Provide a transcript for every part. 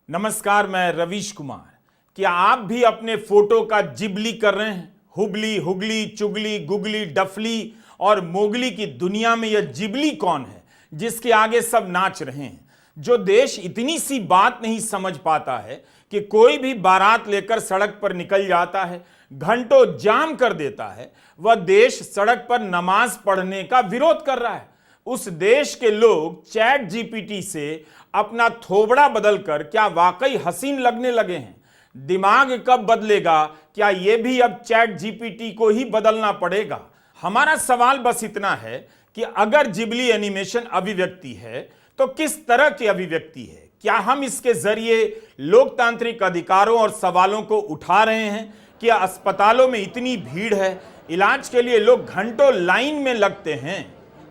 नमस्कार, मैं रवीश कुमार। क्या आप भी अपने फोटो का जिबली कर रहे हैं? हुबली, हुगली, चुगली, गुगली, डफली और मोगली की दुनिया में यह जिबली कौन है जिसके आगे सब नाच रहे हैं? जो देश इतनी सी बात नहीं समझ पाता है कि कोई भी बारात लेकर सड़क पर निकल जाता है, घंटों जाम कर देता है, वह देश सड़क पर नमाज पढ़ने का विरोध कर रहा है। उस देश के लोग चैट जीपीटी से अपना थोबड़ा बदलकर क्या वाकई हसीन लगने लगे हैं? दिमाग कब बदलेगा? क्या यह भी अब चैट जीपीटी को ही बदलना पड़ेगा? हमारा सवाल बस इतना है कि अगर जिबली एनिमेशन अभिव्यक्ति है तो किस तरह की अभिव्यक्ति है? क्या हम इसके जरिए लोकतांत्रिक अधिकारों और सवालों को उठा रहे हैं? क्या अस्पतालों में इतनी भीड़ है, इलाज के लिए लोग घंटों लाइन में लगते हैं,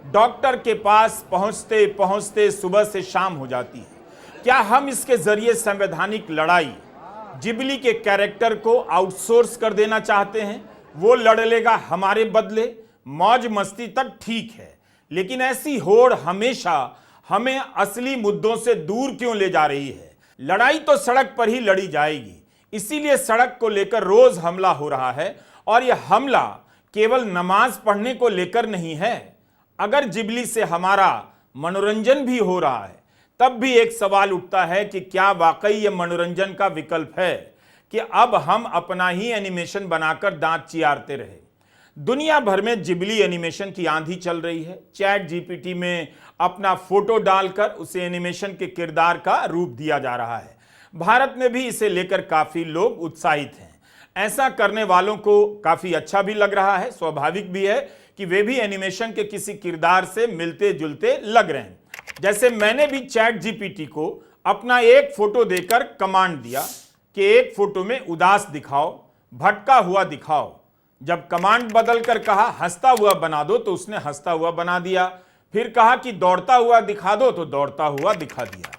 डॉक्टर के पास पहुंचते पहुंचते सुबह से शाम हो जाती है? क्या हम इसके जरिए संवैधानिक लड़ाई जिबली के कैरेक्टर को आउटसोर्स कर देना चाहते हैं? वो लड़ लेगा हमारे बदले। मौज मस्ती तक ठीक है, लेकिन ऐसी होड़ हमेशा हमें असली मुद्दों से दूर क्यों ले जा रही है? लड़ाई तो सड़क पर ही लड़ी जाएगी, इसीलिए सड़क को लेकर रोज हमला हो रहा है। और यह हमला केवल नमाज पढ़ने को लेकर नहीं है। अगर जिबली से हमारा मनोरंजन भी हो रहा है, तब भी एक सवाल उठता है कि क्या वाकई यह मनोरंजन का विकल्प है कि अब हम अपना ही एनिमेशन बनाकर दांत चियारते रहे? दुनिया भर में जिबली एनिमेशन की आंधी चल रही है। चैट जीपीटी में अपना फोटो डालकर उसे एनिमेशन के किरदार का रूप दिया जा रहा है। भारत में भी इसे लेकर काफी लोग उत्साहित हैं। ऐसा करने वालों को काफी अच्छा भी लग रहा है। स्वाभाविक भी है कि वे भी एनिमेशन के किसी किरदार से मिलते जुलते लग रहे हैं। जैसे मैंने भी चैट जीपीटी को अपना एक फोटो देकर कमांड दिया कि एक फोटो में उदास दिखाओ, भटका हुआ दिखाओ। जब कमांड बदलकर कहा हंसता हुआ बना दो तो उसने हंसता हुआ बना दिया। फिर कहा कि दौड़ता हुआ दिखा दो तो दौड़ता हुआ दिखा दिया।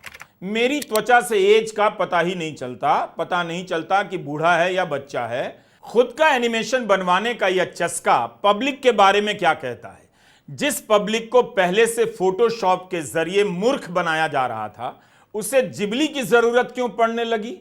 मेरी त्वचा से एज का पता ही नहीं चलता, पता नहीं चलता कि बूढ़ा है या बच्चा है। खुद का एनिमेशन बनवाने का यह चस्का पब्लिक के बारे में क्या कहता है? जिस पब्लिक को पहले से फोटोशॉप के जरिए मूर्ख बनाया जा रहा था, उसे जिबली की जरूरत क्यों पड़ने लगी?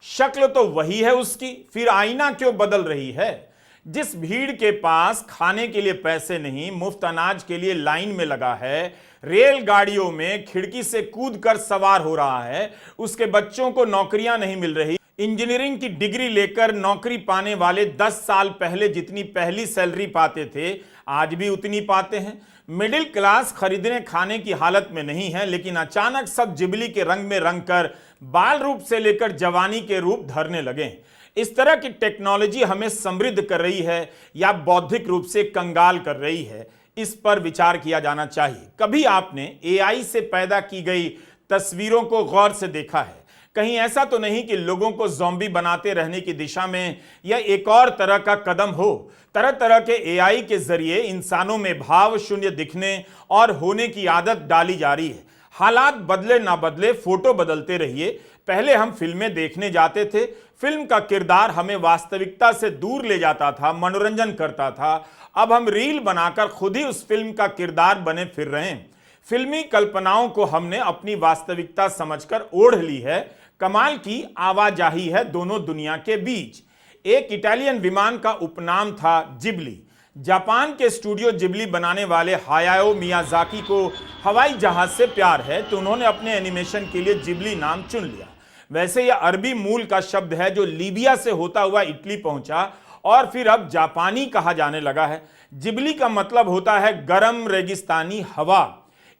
शक्ल तो वही है उसकी, फिर आईना क्यों बदल रही है? जिस भीड़ के पास खाने के लिए पैसे नहीं, मुफ्त अनाज के लिए लाइन में लगा है, रेलगाड़ियों में खिड़की से कूद कर सवार हो रहा है, उसके बच्चों को नौकरियां नहीं मिल रही। इंजीनियरिंग की डिग्री लेकर नौकरी पाने वाले 10 साल पहले जितनी पहली सैलरी पाते थे, आज भी उतनी पाते हैं। मिडिल क्लास खरीदने खाने की हालत में नहीं है, लेकिन अचानक सब जिबली के रंग में रंग कर बाल रूप से लेकर जवानी के रूप धरने लगे। इस तरह की टेक्नोलॉजी हमें समृद्ध कर रही है या बौद्धिक रूप से कंगाल कर रही है? इस पर विचार किया जाना चाहिए। कभी आपने एआई से पैदा की गई तस्वीरों को गौर से देखा है? कहीं ऐसा तो नहीं कि लोगों को ज़ॉम्बी बनाते रहने की दिशा में यह एक और तरह का कदम हो? तरह तरह के एआई के जरिए इंसानों में भाव शून्य दिखने और होने की आदत डाली जा रही है। हालात बदले ना बदले, फोटो बदलते रहिए। पहले हम फिल्में देखने जाते थे, फिल्म का किरदार हमें वास्तविकता से दूर ले जाता था, मनोरंजन करता था। अब हम रील बनाकर खुद ही उस फिल्म का किरदार बने फिर रहे हैं। फिल्मी कल्पनाओं को हमने अपनी वास्तविकता समझकर ओढ़ ली है। कमाल की आवाजाही है दोनों दुनिया के बीच। एक इटालियन विमान का उपनाम था जिबली। जापान के स्टूडियो जिबली बनाने वाले हायाओ मियाजाकी को हवाई जहाज से प्यार है, तो उन्होंने अपने एनिमेशन के लिए जिबली नाम चुन लिया। वैसे यह अरबी मूल का शब्द है जो लीबिया से होता हुआ इटली पहुंचा और फिर अब जापानी कहा जाने लगा है। जिबली का मतलब होता है गर्म रेगिस्तानी हवा।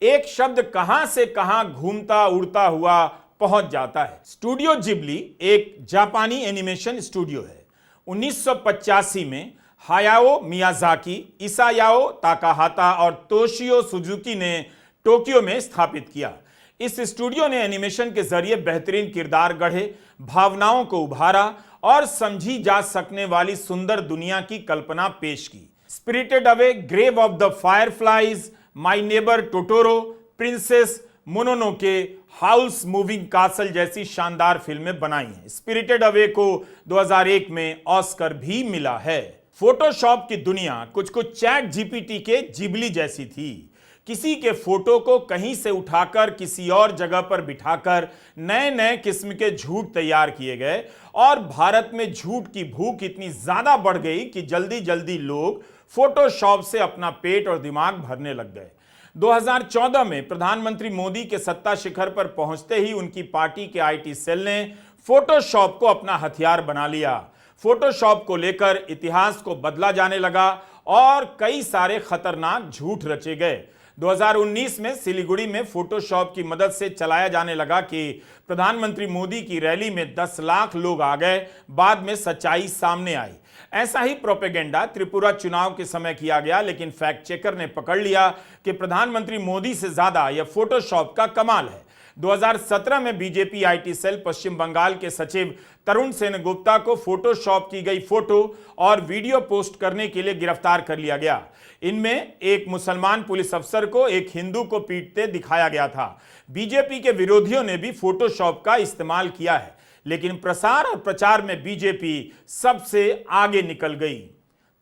एक शब्द कहां से कहां घूमता उड़ता हुआ पहुंच जाता है। स्टूडियो जिबली एक जापानी एनिमेशन स्टूडियो है। 1985 में हायाओ मियाजाकी, इसायाओ ताकाहाता और तोशियो सुजुकी ने टोक्यो में स्थापित किया। इस स्टूडियो ने एनिमेशन के जरिए बेहतरीन किरदार गढ़े, भावनाओं को उभारा और समझी जा सकने वाली सुंदर दुनिया की कल्पना पेश की। Spirited Away, Grave of the Fireflies, My Neighbor Totoro, Princess Mononoke, House Moving Castle जैसी शानदार फिल्में बनाई हैं। स्पिरिटेड अवे को 2001 में ऑस्कर भी मिला है। फोटोशॉप की दुनिया कुछ कुछ चैट जीपीटी के जिबली जैसी थी। किसी के फोटो को कहीं से उठाकर किसी और जगह पर बिठाकर नए नए किस्म के झूठ तैयार किए गए और भारत में झूठ की भूख इतनी ज्यादा बढ़ गई कि जल्दी जल्दी लोग फोटोशॉप से अपना पेट और दिमाग भरने लग गए। 2014 में प्रधानमंत्री मोदी के सत्ता शिखर पर पहुंचते ही उनकी पार्टी के आईटी सेल ने फोटोशॉप को अपना हथियार बना लिया। फोटोशॉप को लेकर इतिहास को बदला जाने लगा और कई सारे खतरनाक झूठ रचे गए। 2019 में सिलीगुड़ी में फोटोशॉप की मदद से चलाया जाने लगा कि प्रधानमंत्री मोदी की रैली में 10 लाख लोग आ गए। बाद में सच्चाई सामने आई। ऐसा ही प्रोपेगेंडा त्रिपुरा चुनाव के समय किया गया, लेकिन फैक्ट चेकर ने पकड़ लिया कि प्रधानमंत्री मोदी से ज्यादा यह फोटोशॉप का कमाल है। 2017 में बीजेपी आईटी सेल पश्चिम बंगाल के सचिव तरुण सेनगुप्ता को फोटोशॉप की गई फोटो और वीडियो पोस्ट करने के लिए गिरफ्तार कर लिया गया। इनमें एक मुसलमान पुलिस अफसर को एक हिंदू को पीटते दिखाया गया था। बीजेपी के विरोधियों ने भी फोटोशॉप का इस्तेमाल किया है, लेकिन प्रसार और प्रचार में बीजेपी सबसे आगे निकल गई।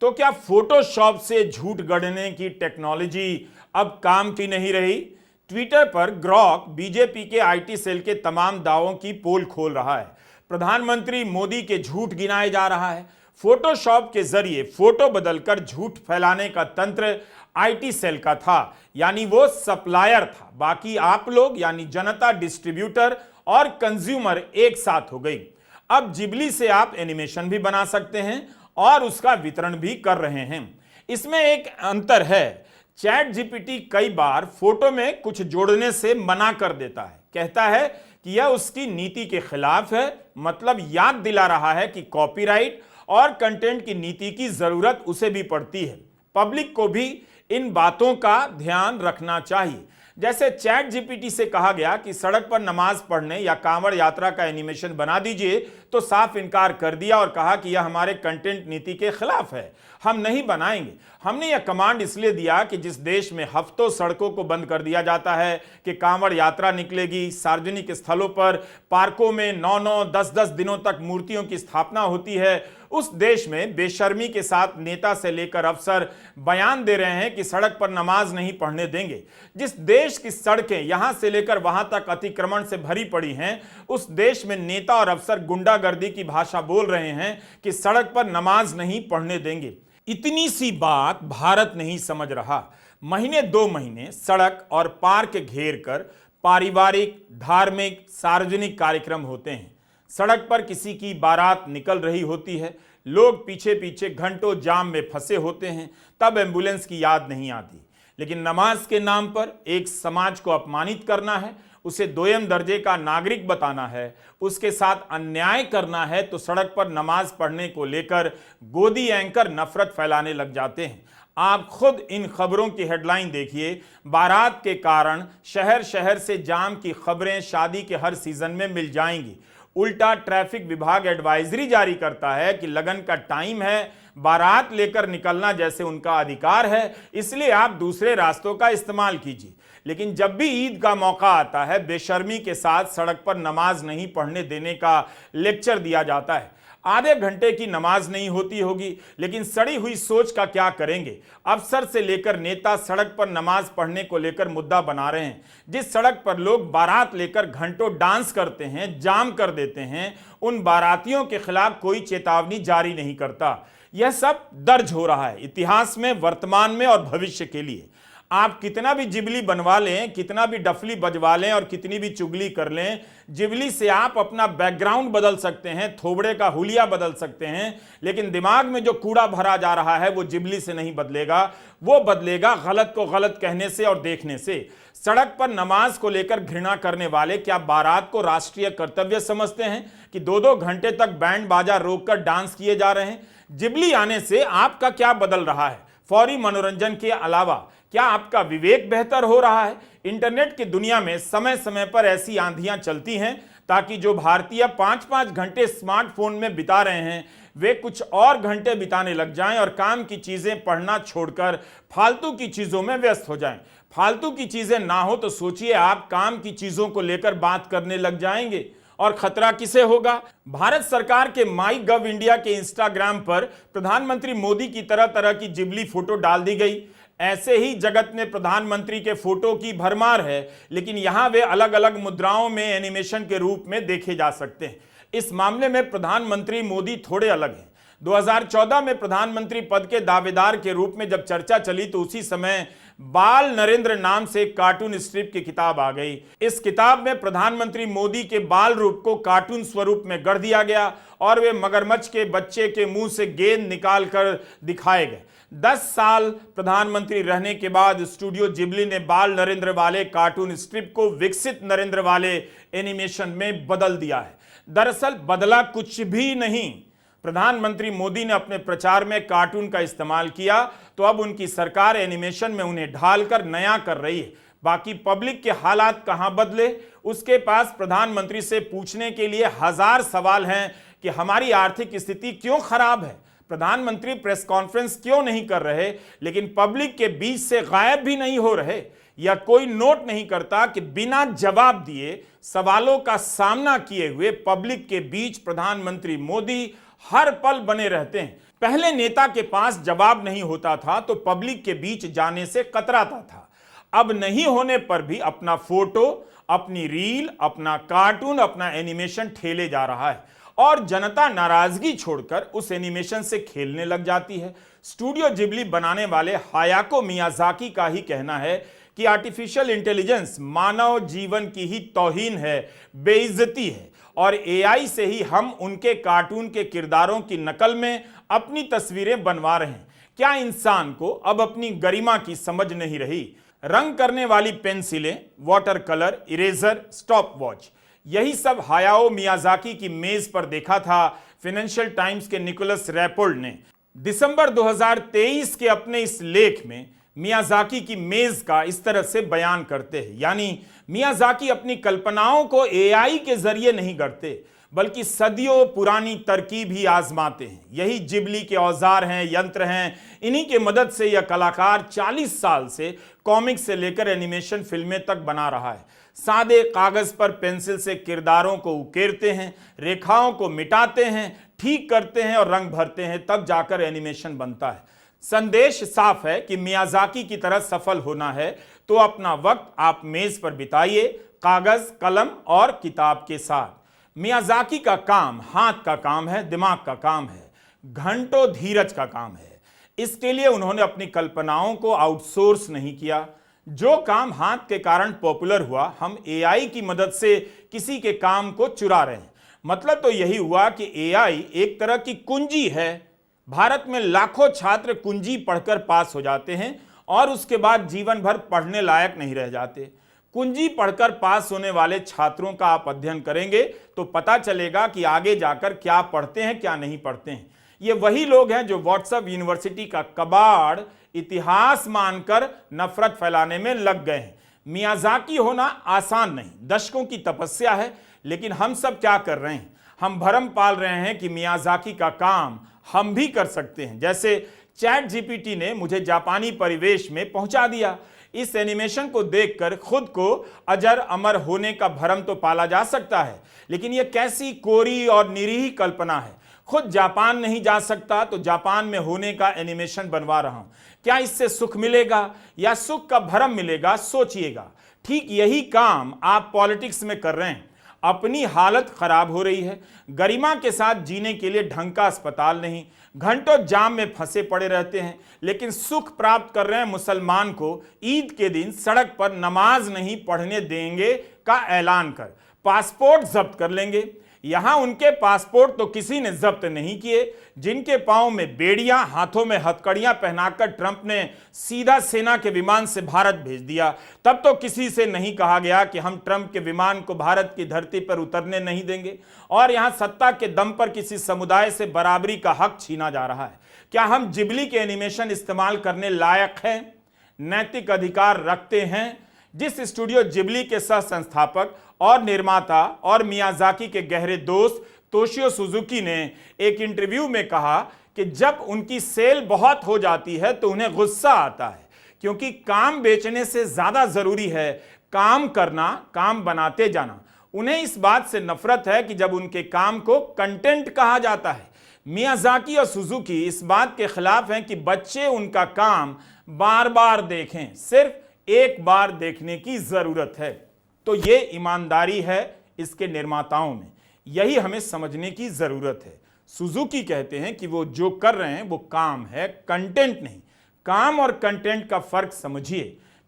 तो क्या फोटोशॉप से झूठ गढ़ने की टेक्नोलॉजी अब काम की नहीं रही? ट्विटर पर ग्रॉक बीजेपी के आईटी सेल के तमाम दावों की पोल खोल रहा है। प्रधानमंत्री मोदी के झूठ गिनाए जा रहा है। फोटोशॉप के जरिए फोटो बदलकर झूठ फैलाने का तंत्र आईटी सेल का था, यानी वो सप्लायर था। बाकी आप लोग यानी जनता, डिस्ट्रीब्यूटर और कंज्यूमर एक साथ हो गई। अब जिबली से आप एनिमेशन भी बना सकते हैं और उसका वितरण भी कर रहे हैं। इसमें एक अंतर है। चैट जीपीटी कई बार फोटो में कुछ जोड़ने से मना कर देता है, कहता है कि यह उसकी नीति के खिलाफ है, मतलब याद दिला रहा है कि कॉपीराइट और कंटेंट की नीति की जरूरत उसे भी पड़ती है। पब्लिक को भी इन बातों का ध्यान रखना चाहिए। जैसे चैट जीपीटी से कहा गया कि सड़क पर नमाज पढ़ने या कांवड़ यात्रा का एनिमेशन बना दीजिए, तो साफ इनकार कर दिया और कहा कि यह हमारे कंटेंट नीति के खिलाफ है, हम नहीं बनाएंगे। हमने यह कमांड इसलिए दिया कि जिस देश में हफ्तों सड़कों को बंद कर दिया जाता है कि कांवड़ यात्रा निकलेगी, सार्वजनिक स्थलों पर पार्कों में 9-9, 10-10 दिनों तक मूर्तियों की स्थापना होती है, उस देश में बेशर्मी के साथ नेता से लेकर अफसर बयान दे रहे हैं कि सड़क पर नमाज नहीं पढ़ने देंगे। जिस देश की सड़कें यहां से लेकर वहां तक अतिक्रमण से भरी पड़ी हैं, उस देश में नेता और अफसर गुंडागर्दी की भाषा बोल रहे हैं कि सड़क पर नमाज नहीं पढ़ने देंगे। इतनी सी बात भारत नहीं समझ रहा। महीने 2 महीने सड़क और पार्क घेर कर पारिवारिक, धार्मिक, सार्वजनिक कार्यक्रम होते हैं। सड़क पर किसी की बारात निकल रही होती है, लोग पीछे पीछे घंटों जाम में फंसे होते हैं, तब एम्बुलेंस की याद नहीं आती। लेकिन नमाज के नाम पर एक समाज को अपमानित करना है, उसे दोयम दर्जे का नागरिक बताना है, उसके साथ अन्याय करना है, तो सड़क पर नमाज पढ़ने को लेकर गोदी एंकर नफरत फैलाने लग जाते हैं। आप खुद इन खबरों की हेडलाइन देखिए। बारात के कारण शहर शहर से जाम की खबरें शादी के हर सीजन में मिल जाएंगी। उल्टा ट्रैफिक विभाग एडवाइजरी जारी करता है कि लगन का टाइम है, बारात लेकर निकलना जैसे उनका अधिकार है, इसलिए आप दूसरे रास्तों का इस्तेमाल कीजिए। लेकिन जब भी ईद का मौका आता है, बेशर्मी के साथ सड़क पर नमाज नहीं पढ़ने देने का लेक्चर दिया जाता है। आधे घंटे की नमाज नहीं होती होगी, लेकिन सड़ी हुई सोच का क्या करेंगे। अफसर से लेकर नेता सड़क पर नमाज पढ़ने को लेकर मुद्दा बना रहे हैं। जिस सड़क पर लोग बारात लेकर घंटों डांस करते हैं, जाम कर देते हैं, उन बारातियों के खिलाफ कोई चेतावनी जारी नहीं करता। यह सब दर्ज हो रहा है इतिहास में, वर्तमान में और भविष्य के लिए। आप कितना भी जिबली बनवा लें, कितना भी डफली बजवा लें और कितनी भी चुगली कर लें, जिबली से आप अपना बैकग्राउंड बदल सकते हैं, थोबड़े का हुलिया बदल सकते हैं, लेकिन दिमाग में जो कूड़ा भरा जा रहा है वो जिबली से नहीं बदलेगा। वो बदलेगा गलत को गलत कहने से और देखने से। सड़क पर नमाज को लेकर घृणा करने वाले क्या बारात को राष्ट्रीय कर्तव्य समझते हैं कि 2-2 घंटे तक बैंड बाजा रोककर डांस किए जा रहे हैं? जिबली आने से आपका क्या बदल रहा है? फौरी मनोरंजन के अलावा क्या आपका विवेक बेहतर हो रहा है? इंटरनेट की दुनिया में समय समय पर ऐसी आंधियां चलती हैं ताकि जो भारतीय 5-5 घंटे स्मार्टफोन में बिता रहे हैं, वे कुछ और घंटे बिताने लग जाएं और काम की चीजें पढ़ना छोड़कर फालतू की चीजों में व्यस्त हो जाएं। फालतू की चीजें ना हो तो सोचिए आप काम की चीजों को लेकर बात करने लग जाएंगे, और खतरा किसे होगा? भारत सरकार के माई गव इंडिया के इंस्टाग्राम पर प्रधानमंत्री मोदी की तरह तरह की जिबली फोटो डाल दी गई। ऐसे ही जगत में प्रधानमंत्री के फोटो की भरमार है, लेकिन यहां वे अलग अलग मुद्राओं में एनिमेशन के रूप में देखे जा सकते हैं। इस मामले में प्रधानमंत्री मोदी थोड़े अलग हैं। 2014 में प्रधानमंत्री पद के दावेदार के रूप में जब चर्चा चली तो उसी समय बाल नरेंद्र नाम से एक कार्टून स्ट्रिप की किताब आ गई। इस किताब में प्रधानमंत्री मोदी के बाल रूप को कार्टून स्वरूप में गढ़ दिया गया और वे मगरमच्छ के बच्चे के मुंह से गेंद निकाल कर दिखाए गए। 10 साल प्रधानमंत्री रहने के बाद स्टूडियो जिबली ने बाल नरेंद्र वाले कार्टून स्ट्रिप को विकसित नरेंद्र वाले एनिमेशन में बदल दिया है। दरअसल बदला कुछ भी नहीं। प्रधानमंत्री मोदी ने अपने प्रचार में कार्टून का इस्तेमाल किया तो अब उनकी सरकार एनिमेशन में उन्हें ढालकर नया कर रही है। बाकी पब्लिक के हालात कहां बदले, उसके पास प्रधानमंत्री से पूछने के लिए हजार सवाल हैं कि हमारी आर्थिक स्थिति क्यों खराब है, प्रधानमंत्री प्रेस कॉन्फ्रेंस क्यों नहीं कर रहे, लेकिन पब्लिक के बीच से गायब भी नहीं हो रहे, या कोई नोट नहीं करता कि बिना जवाब दिए सवालों का सामना किए हुए पब्लिक के बीच प्रधानमंत्री मोदी हर पल बने रहते हैं। पहले नेता के पास जवाब नहीं होता था तो पब्लिक के बीच जाने से कतराता था। अब नहीं होने पर भी अपना फोटो, अपनी रील, अपना कार्टून, अपना एनिमेशन ठेले जा रहा है और जनता नाराजगी छोड़कर उस एनिमेशन से खेलने लग जाती है। स्टूडियो जिबली बनाने वाले हायाको मियाजाकी का ही कहना है कि आर्टिफिशियल इंटेलिजेंस मानव जीवन की ही तौहीन है, बेइज्जती है और एआई से ही हम उनके कार्टून के किरदारों की नकल में अपनी तस्वीरें बनवा रहे हैं। क्या इंसान को अब अपनी गरिमा की समझ नहीं रही? रंग करने वाली पेंसिलें, water colour, eraser, stopwatch, यही सब हायाओ मियाजाकी की मेज पर देखा था फाइनेंशियल टाइम्स के निकोलस रैपोल्ड ने। दिसंबर 2023 के अपने इस लेख में मियाजाकी की मेज का इस तरह से बयान करते हैं, यानी मियाजाकी अपनी कल्पनाओं को एआई के जरिए नहीं गढ़ते बल्कि सदियों पुरानी तरकीब ही आजमाते हैं। यही जिबली के औजार हैं, यंत्र हैं। इन्हीं के मदद से यह कलाकार 40 साल से कॉमिक से लेकर एनिमेशन फिल्में तक बना रहा है। सादे कागज पर पेंसिल से किरदारों को उकेरते हैं, रेखाओं को मिटाते हैं, ठीक करते हैं और रंग भरते हैं, तब जाकर एनिमेशन बनता है। संदेश साफ है कि मियाजाकी की तरह सफल होना है तो अपना वक्त आप मेज पर बिताइए, कागज, कलम और किताब के साथ। मियाजाकी का काम हाथ का काम है, दिमाग का काम है, घंटों धीरज का काम है। इसके लिए उन्होंने अपनी कल्पनाओं को आउटसोर्स नहीं किया। जो काम हाथ के कारण पॉपुलर हुआ, हम एआई की मदद से किसी के काम को चुरा रहे हैं। मतलब तो यही हुआ कि एआई एक तरह की कुंजी है। भारत में लाखों छात्र कुंजी पढ़कर पास हो जाते हैं और उसके बाद जीवन भर पढ़ने लायक नहीं रह जाते। कुंजी पढ़कर पास होने वाले छात्रों का आप अध्ययन करेंगे तो पता चलेगा कि आगे जाकर क्या पढ़ते हैं, क्या नहीं पढ़ते हैं। ये वही लोग हैं जो व्हाट्सएप यूनिवर्सिटी का कबाड़ इतिहास मानकर नफरत फैलाने में लग गए हैं। मियाजाकी होना आसान नहीं, दशकों की तपस्या है, लेकिन हम सब क्या कर रहे हैं? हम भरम पाल रहे हैं कि मियाजाकी का काम हम भी कर सकते हैं। जैसे चैट जीपीटी ने मुझे जापानी परिवेश में पहुंचा दिया। इस एनिमेशन को देखकर खुद को अजर अमर होने का भरम तो पाला जा सकता है, लेकिन यह कैसी कोरी और निरीह कल्पना है। खुद जापान नहीं जा सकता तो जापान में होने का एनिमेशन बनवा रहा हूं। क्या इससे सुख मिलेगा या सुख का भरम मिलेगा? सोचिएगा। ठीक यही काम आप पॉलिटिक्स में कर रहे हैं। अपनी हालत खराब हो रही है, गरिमा के साथ जीने के लिए ढंग का अस्पताल नहीं, घंटों जाम में फंसे पड़े रहते हैं, लेकिन सुख प्राप्त कर रहे हैं मुसलमान को ईद के दिन सड़क पर नमाज नहीं पढ़ने देंगे का ऐलान कर पासपोर्ट जब्त कर लेंगे। यहां उनके पासपोर्ट तो किसी ने जब्त नहीं किए जिनके पांव में बेड़ियां, हाथों में हथकड़ियां पहनाकर ट्रंप ने सीधा सेना के विमान से भारत भेज दिया। तब तो किसी से नहीं कहा गया कि हम ट्रंप के विमान को भारत की धरती पर उतरने नहीं देंगे, और यहां सत्ता के दम पर किसी समुदाय से बराबरी का हक छीना जा रहा है। क्या हम जिबली के एनिमेशन इस्तेमाल करने लायक हैं, नैतिक अधिकार रखते हैं? जिस स्टूडियो जिबली के सह संस्थापक और निर्माता और मियाजाकी के गहरे दोस्त तोशियो सुजुकी ने एक इंटरव्यू में कहा कि जब उनकी सेल बहुत हो जाती है तो उन्हें गुस्सा आता है, क्योंकि काम बेचने से ज्यादा जरूरी है काम करना, काम बनाते जाना। उन्हें इस बात से नफरत है कि जब उनके काम को कंटेंट कहा जाता है, मियाजाकी और सुजुकी इस बात के खिलाफ हैं कि बच्चे उनका काम बार बार देखें, सिर्फ एक बार देखने की जरूरत है। तो ये ईमानदारी है इसके निर्माताओं में, यही हमें समझने की जरूरत है। सुजुकी कहते हैं कि वो जो कर रहे हैं वो काम है, कंटेंट नहीं। काम और कंटेंट का फर्क समझिए।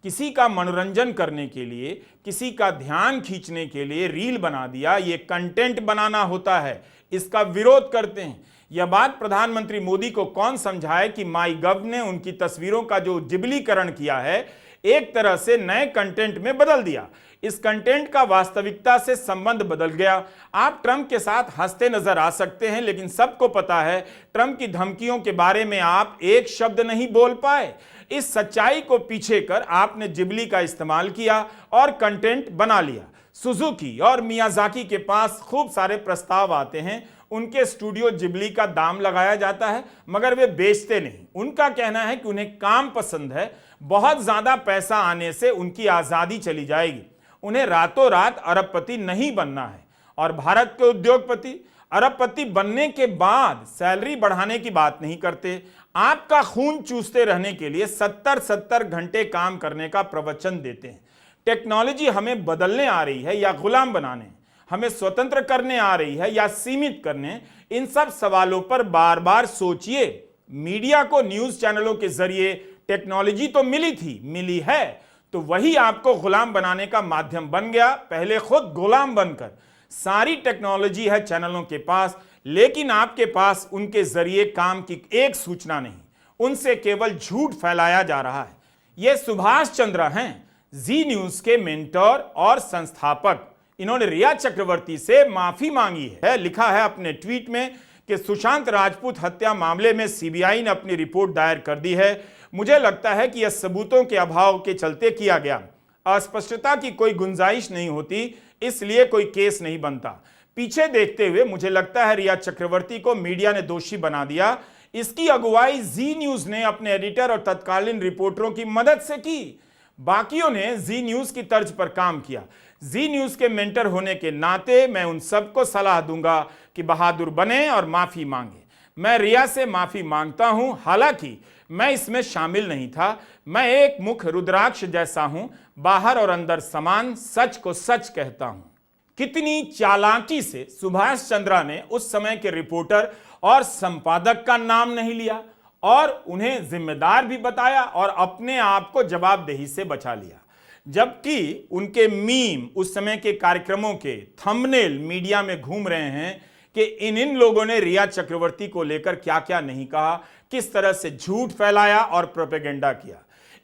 किसी का मनोरंजन करने के लिए, किसी का ध्यान खींचने के लिए रील बना दिया, ये कंटेंट बनाना होता है। इसका विरोध करते हैं। यह बात प्रधानमंत्री मोदी को कौन समझाए कि माई गव ने उनकी तस्वीरों का जो जिबलीकरण किया है, एक तरह से नए कंटेंट में बदल दिया। इस कंटेंट का वास्तविकता से संबंध बदल गया। आप ट्रंप के साथ हंसते नजर आ सकते हैं, लेकिन सबको पता है ट्रंप की धमकियों के बारे में आप एक शब्द नहीं बोल पाए। इस सच्चाई को पीछे कर आपने जिबली का इस्तेमाल किया और कंटेंट बना लिया। सुजुकी और मियाजाकी के पास खूब सारे प्रस्ताव आते हैं, उनके स्टूडियो जिबली का दाम लगाया जाता है, मगर वे बेचते नहीं। उनका कहना है कि उन्हें काम पसंद है, बहुत ज्यादा पैसा आने से उनकी आजादी चली जाएगी। उन्हें रातों रात अरबपति नहीं बनना है। और भारत के उद्योगपति अरबपति बनने के बाद सैलरी बढ़ाने की बात नहीं करते, आपका खून चूसते रहने के लिए 70-70 घंटे काम करने का प्रवचन देते हैं। टेक्नोलॉजी हमें बदलने आ रही है या गुलाम बनाने, हमें स्वतंत्र करने आ रही है या सीमित करने, इन सब सवालों पर बार बार सोचिए। मीडिया को न्यूज चैनलों के जरिए टेक्नोलॉजी तो मिली थी, मिली है, तो वही आपको गुलाम बनाने का माध्यम बन गया। पहले खुद गुलाम बनकर। सारी टेक्नोलॉजी है चैनलों के पास, लेकिन आपके पास उनके जरिए काम की एक सूचना नहीं, उनसे केवल झूठ फैलाया जा रहा है। ये सुभाष चंद्रा हैं, जी न्यूज के मेंटर और संस्थापक। इन्होंने रिया चक्रवर्ती से माफी मांगी है। लिखा है अपने ट्वीट में कि सुशांत राजपूत हत्या मामले में सीबीआई ने अपनी रिपोर्ट दायर कर दी है। मुझे लगता है कि यह सबूतों के अभाव के चलते किया गया। अस्पष्टता की कोई गुंजाइश नहीं होती, इसलिए कोई केस नहीं बनता। पीछे देखते हुए मुझे लगता है रिया चक्रवर्ती को मीडिया ने दोषी बना दिया। इसकी अगुवाई जी न्यूज ने अपने एडिटर और तत्कालीन रिपोर्टरों की मदद से की। बाकियों ने जी न्यूज की तर्ज पर काम किया। जी न्यूज के मेंटर होने के नाते मैं उन सबको सलाह दूंगा कि बहादुर बने और माफी मांगे। मैं रिया से माफी मांगता हूं, हालांकि मैं इसमें शामिल नहीं था। मैं एक मुख रुद्राक्ष जैसा हूं, बाहर और अंदर समान, सच को सच कहता हूं। कितनी चालाकी से सुभाष चंद्रा ने उस समय के रिपोर्टर और संपादक का नाम नहीं लिया और उन्हें जिम्मेदार भी बताया और अपने आप को जवाबदेही से बचा लिया। जबकि उनके मीम उस समय के कार्यक्रमों के थंबनेल मीडिया में घूम रहे हैं कि इन लोगों ने रिया चक्रवर्ती को लेकर क्या क्या नहीं कहा, किस तरह से झूठ फैलाया और प्रोपेगेंडा किया।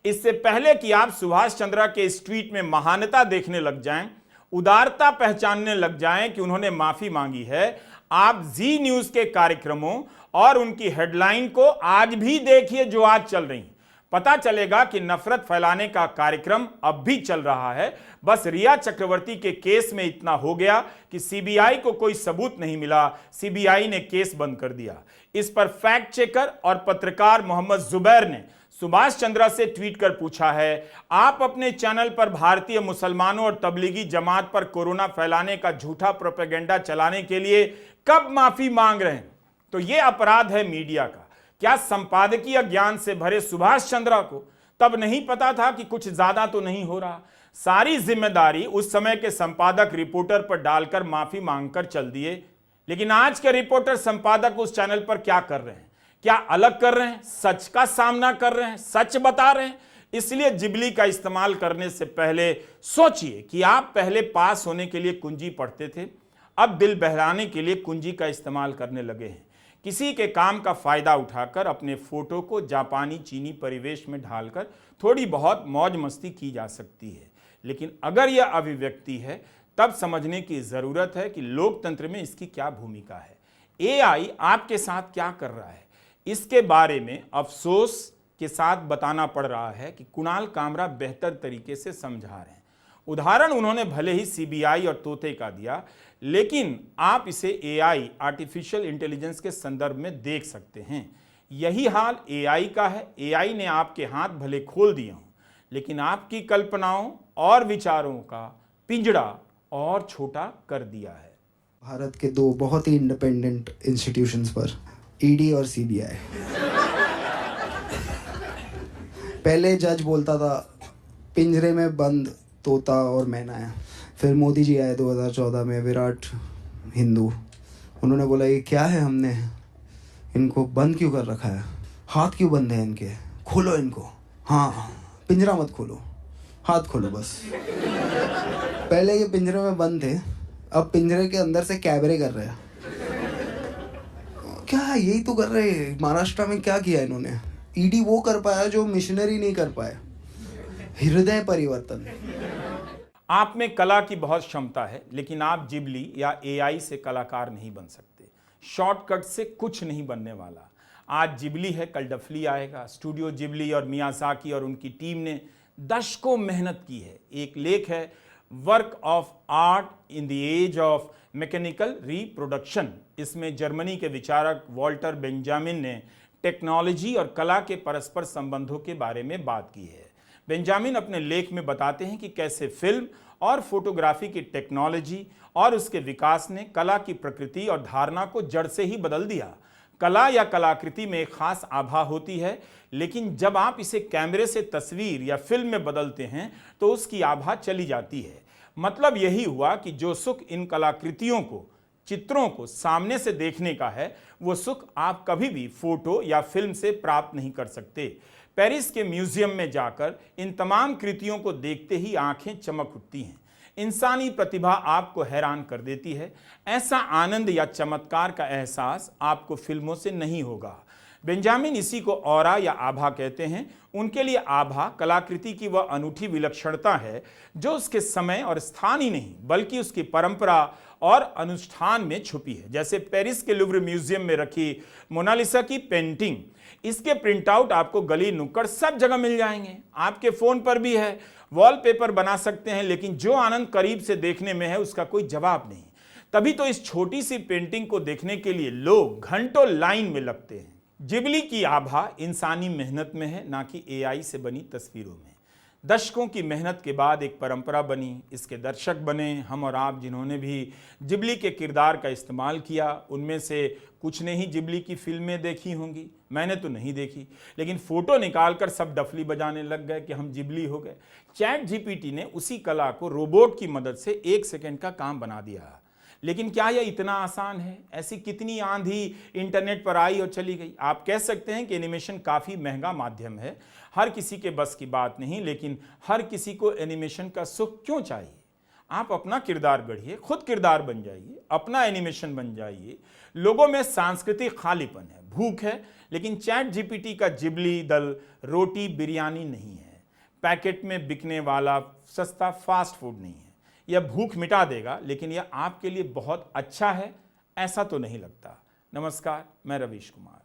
इससे पहले कि आप सुभाष चंद्रा के इस ट्वीट में महानता देखने लग जाएं, उदारता पहचानने लग जाएं कि उन्होंने माफी मांगी है, आप जी न्यूज के कार्यक्रमों और उनकी हेडलाइन को आज भी देखिए जो आज चल रही। पता चलेगा कि नफरत फैलाने का कार्यक्रम अब भी चल रहा है। बस रिया चक्रवर्ती के केस में इतना हो गया कि सीबीआई को कोई सबूत नहीं मिला, सीबीआई ने केस बंद कर दिया। इस पर फैक्ट चेकर और पत्रकार मोहम्मद जुबैर ने सुभाष चंद्रा से ट्वीट कर पूछा है, आप अपने चैनल पर भारतीय मुसलमानों और तबलीगी जमात पर कोरोना फैलाने का झूठा प्रोपेगेंडा चलाने के लिए कब माफी मांग रहे हैं? तो यह अपराध है मीडिया का। क्या संपादकीय ज्ञान से भरे सुभाष चंद्रा को तब नहीं पता था कि कुछ ज्यादा तो नहीं हो रहा? सारी जिम्मेदारी उस समय के संपादक रिपोर्टर पर डालकर माफी मांगकर चल दिए। लेकिन आज के रिपोर्टर संपादक उस चैनल पर क्या कर रहे हैं? क्या अलग कर रहे हैं? सच का सामना कर रहे हैं, सच बता रहे हैं। इसलिए जिबली का इस्तेमाल करने से पहले सोचिए कि आप पहले पास होने के लिए कुंजी पढ़ते थे, अब दिल बहलाने के लिए कुंजी का इस्तेमाल करने लगे हैं। किसी के काम का फायदा उठाकर अपने फोटो को जापानी चीनी परिवेश में ढालकर थोड़ी बहुत मौज मस्ती की जा सकती है, लेकिन अगर यह अभिव्यक्ति है तब समझने की जरूरत है कि लोकतंत्र में इसकी क्या भूमिका है। एआई आपके साथ क्या कर रहा है, इसके बारे में अफसोस के साथ बताना पड़ रहा है कि कुणाल कामरा बेहतर तरीके से समझा रहे हैं। उदाहरण उन्होंने भले ही सीबीआई और तोते का दिया, लेकिन आप इसे एआई आर्टिफिशियल इंटेलिजेंस के संदर्भ में देख सकते हैं। यही हाल एआई का है। एआई ने आपके हाथ भले खोल दिए हों, लेकिन आपकी कल्पनाओं और विचारों का पिंजड़ा और छोटा कर दिया है। भारत के दो बहुत ही इंडिपेंडेंट इंस्टीट्यूशंस पर ईडी और सीबीआई। पहले जज बोलता था पिंजरे में बंद तोता और मैना है, फिर मोदी जी आए 2014 में, विराट हिंदू, उन्होंने बोला ये क्या है, हमने इनको बंद क्यों कर रखा है, हाथ क्यों बंद है इनके, खोलो इनको, हाँ पिंजरा मत खोलो, हाथ खोलो बस। पहले ये पिंजरे में बंद थे, अब पिंजरे के अंदर से कैबरे कर रहे हैं। क्या यही तो कर रहे हैं महाराष्ट्र में, क्या किया इन्होंने। ईडी वो कर पाया जो मिशनरी नहीं कर पाए, हृदय परिवर्तन। आप में कला की बहुत क्षमता है, लेकिन आप जिबली या एआई से कलाकार नहीं बन सकते। शॉर्टकट से कुछ नहीं बनने वाला। आज जिबली है, कल डफली आएगा। स्टूडियो जिबली और मियाज़ाकी और उनकी टीम ने दशकों मेहनत की है। एक लेख है Work of Art in the Age of Mechanical Reproduction. इसमें जर्मनी के विचारक वॉल्टर बेंजामिन ने टेक्नोलॉजी और कला के परस्पर संबंधों के बारे में बात की है। बेंजामिन अपने लेख में बताते हैं कि कैसे फिल्म और फोटोग्राफी की टेक्नोलॉजी और उसके विकास ने कला की प्रकृति और धारणा को जड़ से ही बदल दिया। कला या कलाकृति में एक खास आभा होती है, लेकिन जब आप इसे कैमरे से तस्वीर या फिल्म में बदलते हैं तो उसकी आभा चली जाती है। मतलब यही हुआ कि जो सुख इन कलाकृतियों को, चित्रों को सामने से देखने का है, वो सुख आप कभी भी फोटो या फिल्म से प्राप्त नहीं कर सकते। पेरिस के म्यूजियम में जाकर इन तमाम कृतियों को देखते ही आंखें चमक उठती हैं। इंसानी प्रतिभा आपको हैरान कर देती है। ऐसा आनंद या चमत्कार का एहसास आपको फिल्मों से नहीं होगा। बेंजामिन इसी को ऑरा या आभा कहते हैं। उनके लिए आभा कलाकृति की वह अनूठी विलक्षणता है जो उसके समय और स्थान ही नहीं बल्कि उसकी परंपरा और अनुष्ठान में छुपी है। जैसे पेरिस के लुव्र म्यूजियम में रखी मोनालिसा की पेंटिंग, इसके प्रिंट आउट आपको गली नुक्कड़ सब जगह मिल जाएंगे। आपके फोन पर भी है, वॉलपेपर बना सकते हैं, लेकिन जो आनंद करीब से देखने में है उसका कोई जवाब नहीं। तभी तो इस छोटी सी पेंटिंग को देखने के लिए लोग घंटों लाइन में लगते हैं। जिबली की आभा इंसानी मेहनत में है, ना कि एआई से बनी तस्वीरों में। दशकों की मेहनत के बाद एक परंपरा बनी, इसके दर्शक बने हम और आप, जिन्होंने भी जिबली के किरदार का इस्तेमाल किया। उनमें से कुछ ने ही जिबली की फिल्में देखी होंगी, मैंने तो नहीं देखी, लेकिन फोटो निकालकर सब डफली बजाने लग गए कि हम जिबली हो गए। चैट जीपीटी ने उसी कला को रोबोट की मदद से 1 सेकंड का काम बना दिया। लेकिन क्या यह इतना आसान है? ऐसी कितनी आंधी इंटरनेट पर आई और चली गई। आप कह सकते हैं कि एनिमेशन काफ़ी महंगा माध्यम है, हर किसी के बस की बात नहीं, लेकिन हर किसी को एनिमेशन का सुख क्यों चाहिए? आप अपना किरदार गढ़िए, खुद किरदार बन जाइए, अपना एनिमेशन बन जाइए। लोगों में सांस्कृतिक खालीपन है, भूख है, लेकिन चैट जीपीटी का जिबली दल रोटी बिरयानी नहीं है, पैकेट में बिकने वाला सस्ता फास्ट फूड नहीं है। यह भूख मिटा देगा, लेकिन यह आपके लिए बहुत अच्छा है, ऐसा तो नहीं लगता। नमस्कार, मैं रवीश कुमार।